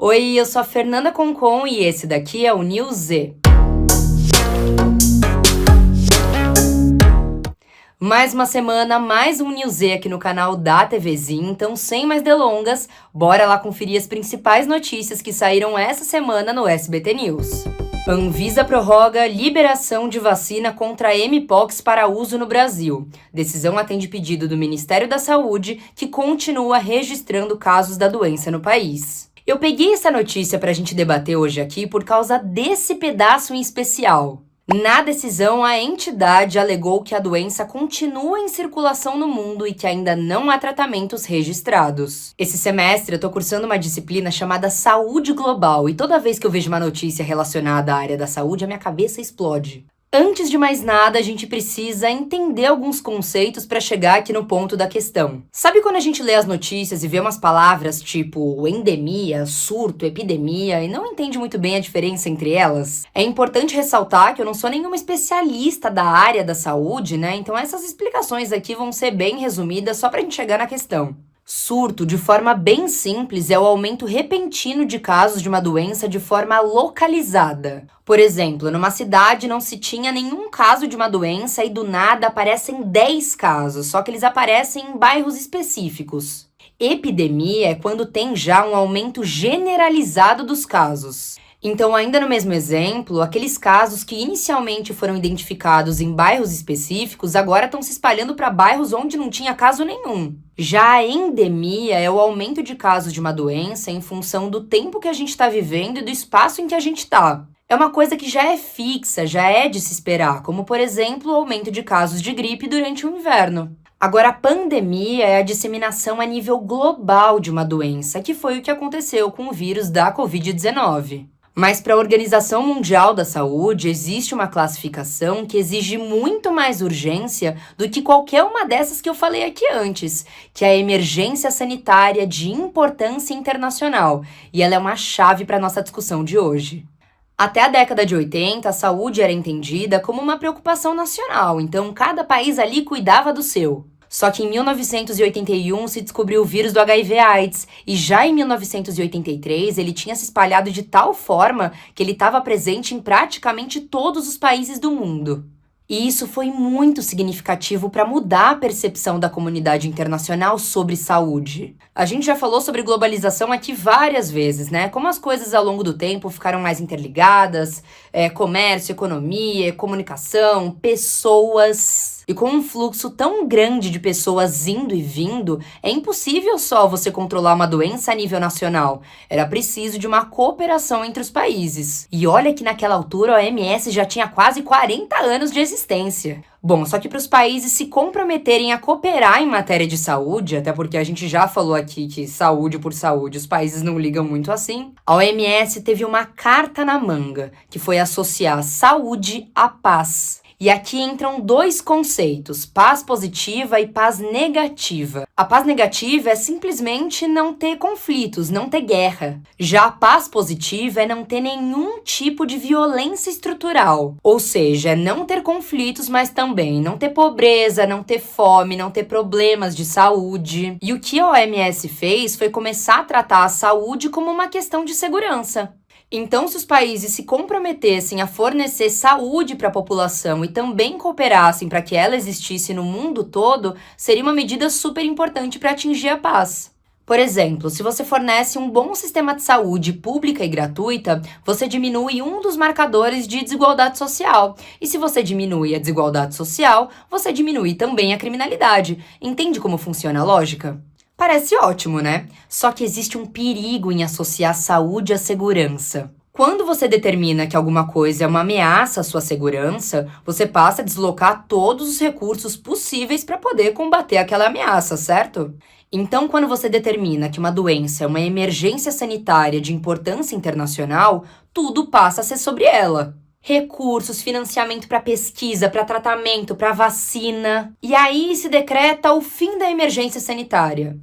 Oi, eu sou a Fernanda Concon e esse daqui é o News Z. Mais uma semana, mais um News Z aqui no canal da TVzinha, então sem mais delongas, bora lá conferir as principais notícias que saíram essa semana no SBT News. Anvisa prorroga liberação de vacina contra Mpox para uso no Brasil. Decisão atende pedido do Ministério da Saúde, que continua registrando casos da doença no país. Eu peguei essa notícia para a gente debater hoje aqui por causa desse pedaço em especial. Na decisão, a entidade alegou que a doença continua em circulação no mundo e que ainda não há tratamentos registrados. Esse semestre eu tô cursando uma disciplina chamada Saúde Global e toda vez que eu vejo uma notícia relacionada à área da saúde, a minha cabeça explode. Antes de mais nada, a gente precisa entender alguns conceitos para chegar aqui no ponto da questão. Sabe quando a gente lê as notícias e vê umas palavras tipo endemia, surto, epidemia e não entende muito bem a diferença entre elas? É importante ressaltar que eu não sou nenhuma especialista da área da saúde, né? Então essas explicações aqui vão ser bem resumidas só para a gente chegar na questão. Surto, de forma bem simples, é o aumento repentino de casos de uma doença de forma localizada. Por exemplo, numa cidade não se tinha nenhum caso de uma doença e do nada aparecem 10 casos, só que eles aparecem em bairros específicos. Epidemia é quando tem já um aumento generalizado dos casos. Então, ainda no mesmo exemplo, aqueles casos que inicialmente foram identificados em bairros específicos agora estão se espalhando para bairros onde não tinha caso nenhum. Já a endemia é o aumento de casos de uma doença em função do tempo que a gente está vivendo e do espaço em que a gente está. É uma coisa que já é fixa, já é de se esperar, como, por exemplo, o aumento de casos de gripe durante o inverno. Agora, a pandemia é a disseminação a nível global de uma doença, que foi o que aconteceu com o vírus da Covid-19. Mas para a Organização Mundial da Saúde, existe uma classificação que exige muito mais urgência do que qualquer uma dessas que eu falei aqui antes, que é a emergência sanitária de importância internacional, e ela é uma chave para a nossa discussão de hoje. Até a década de 80, a saúde era entendida como uma preocupação nacional, então cada país ali cuidava do seu. Só que em 1981 se descobriu o vírus do HIV/AIDS e já em 1983 ele tinha se espalhado de tal forma que ele estava presente em praticamente todos os países do mundo. E isso foi muito significativo para mudar a percepção da comunidade internacional sobre saúde. A gente já falou sobre globalização aqui várias vezes, né? Como as coisas ao longo do tempo ficaram mais interligadas, comércio, economia, comunicação, pessoas. E com um fluxo tão grande de pessoas indo e vindo, é impossível só você controlar uma doença a nível nacional. Era preciso de uma cooperação entre os países. E olha que naquela altura a OMS já tinha quase 40 anos de existência. Bom, só que para os países se comprometerem a cooperar em matéria de saúde, até porque a gente já falou aqui que saúde por saúde os países não ligam muito assim, a OMS teve uma carta na manga, que foi associar saúde à paz. E aqui entram dois conceitos, paz positiva e paz negativa. A paz negativa é simplesmente não ter conflitos, não ter guerra. Já a paz positiva é não ter nenhum tipo de violência estrutural. Ou seja, é não ter conflitos, mas também não ter pobreza, não ter fome, não ter problemas de saúde. E o que a OMS fez foi começar a tratar a saúde como uma questão de segurança. Então, se os países se comprometessem a fornecer saúde para a população e também cooperassem para que ela existisse no mundo todo, seria uma medida super importante para atingir a paz. Por exemplo, se você fornece um bom sistema de saúde pública e gratuita, você diminui um dos marcadores de desigualdade social. E se você diminui a desigualdade social, você diminui também a criminalidade. Entende como funciona a lógica? Parece ótimo, né? Só que existe um perigo em associar saúde à segurança. Quando você determina que alguma coisa é uma ameaça à sua segurança, você passa a deslocar todos os recursos possíveis para poder combater aquela ameaça, certo? Então, quando você determina que uma doença é uma emergência sanitária de importância internacional, tudo passa a ser sobre ela. Recursos, financiamento para pesquisa, para tratamento, para vacina. E aí se decreta o fim da emergência sanitária.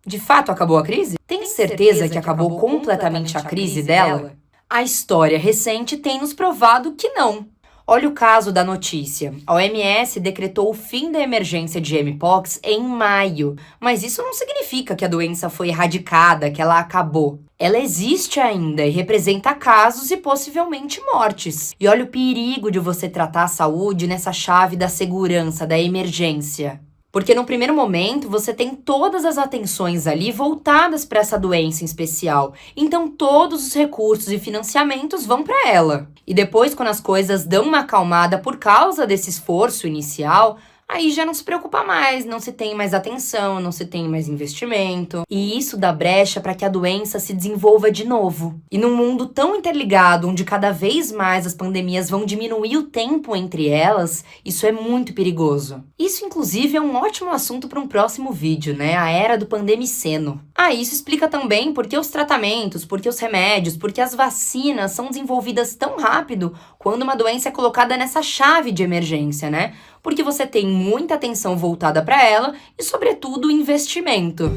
De fato, acabou a crise? Tem certeza que acabou completamente a crise dela? A história recente tem nos provado que não. Olha o caso da notícia. A OMS decretou o fim da emergência de mpox em maio, mas isso não significa que a doença foi erradicada, que ela acabou. Ela existe ainda e representa casos e possivelmente mortes. E olha o perigo de você tratar a saúde nessa chave da segurança, da emergência. Porque no primeiro momento você tem todas as atenções ali voltadas para essa doença em especial. Então todos os recursos e financiamentos vão para ela. E depois, quando as coisas dão uma acalmada por causa desse esforço inicial, aí já não se preocupa mais, não se tem mais atenção, não se tem mais investimento. E isso dá brecha para que a doença se desenvolva de novo. E num mundo tão interligado, onde cada vez mais as pandemias vão diminuir o tempo entre elas, isso é muito perigoso. Isso, inclusive, é um ótimo assunto para um próximo vídeo, né? A era do pandemiceno. Isso explica também por que os tratamentos, por que os remédios, por que as vacinas são desenvolvidas tão rápido quando uma doença é colocada nessa chave de emergência, né? Porque você tem muita atenção voltada para ela e, sobretudo, investimento.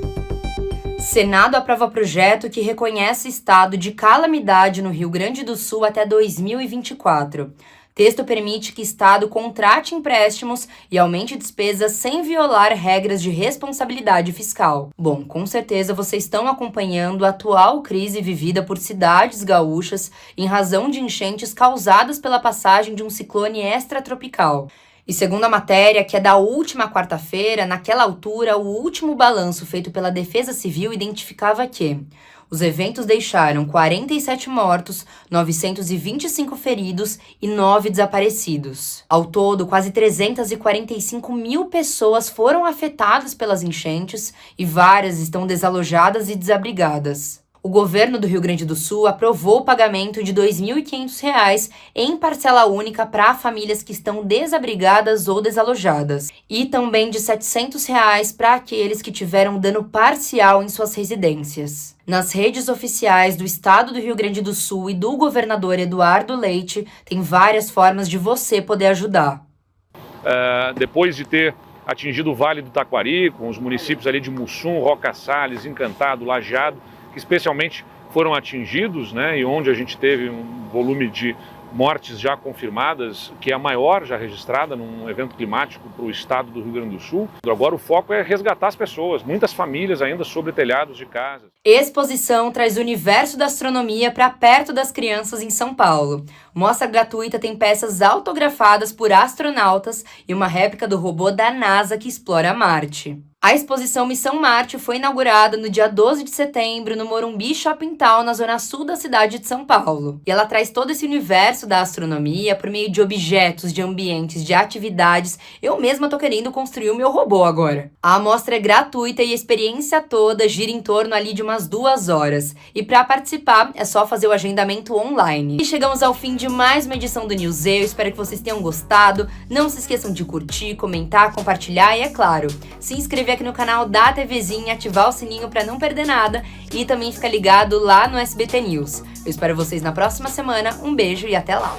Senado aprova projeto que reconhece estado de calamidade no Rio Grande do Sul até 2024. Texto permite que Estado contrate empréstimos e aumente despesas sem violar regras de responsabilidade fiscal. Bom, com certeza vocês estão acompanhando a atual crise vivida por cidades gaúchas em razão de enchentes causadas pela passagem de um ciclone extratropical. E segundo a matéria, que é da última quarta-feira, naquela altura, o último balanço feito pela Defesa Civil identificava que os eventos deixaram 47 mortos, 925 feridos e 9 desaparecidos. Ao todo, quase 345 mil pessoas foram afetadas pelas enchentes e várias estão desalojadas e desabrigadas. O governo do Rio Grande do Sul aprovou o pagamento de R$ 2.500 em parcela única para famílias que estão desabrigadas ou desalojadas, e também de R$ 700 para aqueles que tiveram dano parcial em suas residências. Nas redes oficiais do Estado do Rio Grande do Sul e do governador Eduardo Leite, tem várias formas de você poder ajudar. Depois de ter atingido o Vale do Taquari, com os municípios ali de Mussum, Roca Salles, Encantado, Lajeado, que especialmente foram atingidos, né, e onde a gente teve um volume de mortes já confirmadas, que é a maior já registrada num evento climático para o estado do Rio Grande do Sul. Agora o foco é resgatar as pessoas, muitas famílias ainda sobre telhados de casas. Exposição traz o universo da astronomia para perto das crianças em São Paulo. Mostra gratuita tem peças autografadas por astronautas e uma réplica do robô da NASA que explora Marte. A exposição Missão Marte foi inaugurada no dia 12 de setembro no Morumbi Shopping Town, na zona sul da cidade de São Paulo. E ela traz todo esse universo da astronomia por meio de objetos, de ambientes, de atividades. Eu mesma tô querendo construir o meu robô agora. A amostra é gratuita e a experiência toda gira em torno ali de umas 2 horas. E para participar é só fazer o agendamento online. E chegamos ao fim de mais uma edição do Newzê. Eu espero que vocês tenham gostado. Não se esqueçam de curtir, comentar, compartilhar e, é claro, se inscrever aqui no canal da TVzinha, ativar o sininho para não perder nada e também ficar ligado lá no SBT News. Eu espero vocês na próxima semana. Um beijo e até lá!